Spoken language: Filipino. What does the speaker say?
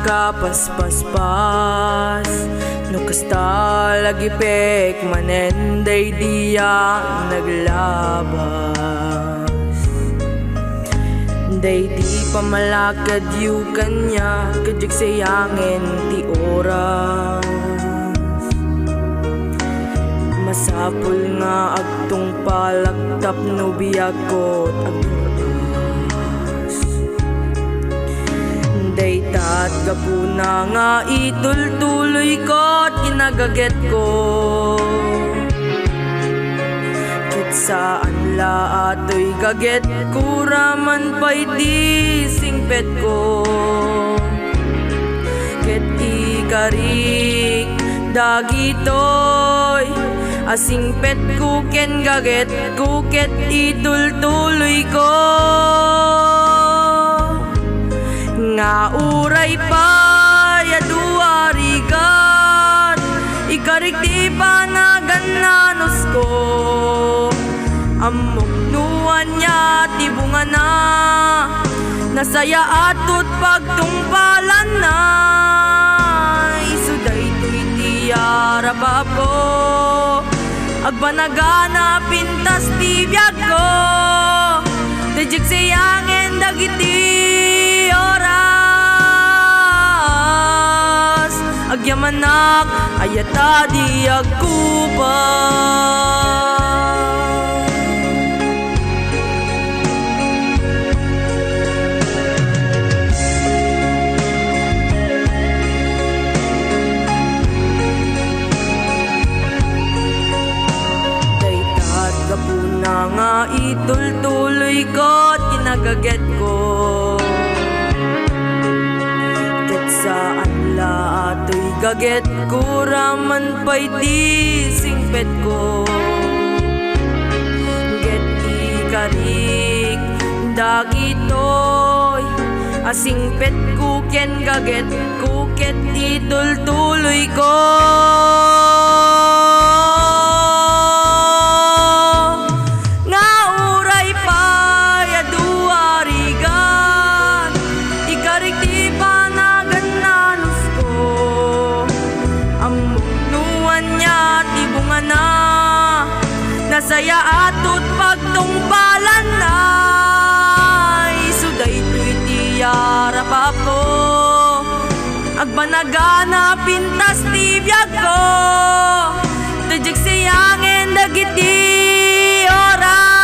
ka paspaspas no kasta lagi pek manenday diya naglabas. Day di pa malakad yu kanya kajik sayangin ti oras. Masapul nga agtong palaktap no biyakot agturas. Day tat gapuna nga itultuloy ko't kinagaget ko. Kit saan la ato'y gaget kuraman pa'y di singpet ko. Kit ikarik dagitoy asing pet kuken gaget kuket itultuloy ko. Nga uray pa yaduarigan ikarik di panagananos ko. Amok nuan niya tibungan na nasaya atut pagtungpalan na. Isuday to'y tiyara pa po agbanagana pintas tibiyag ko. Tejik sayangin dagiti oras agyamanak ayata di agkupa. Kapuna nga itultuloy ko't kinagaget ko. Ket saan la ato'y gaget kuraman pa'y di singpet ko. Get ikarik dagitoy asingpet kuken gaget kuket itultuloy ko. Nasaya atut pagtungpalan na isuday to'y tiyara pa po agbanagana pintas tibiyag ko. Tejik sayangin dagiti oras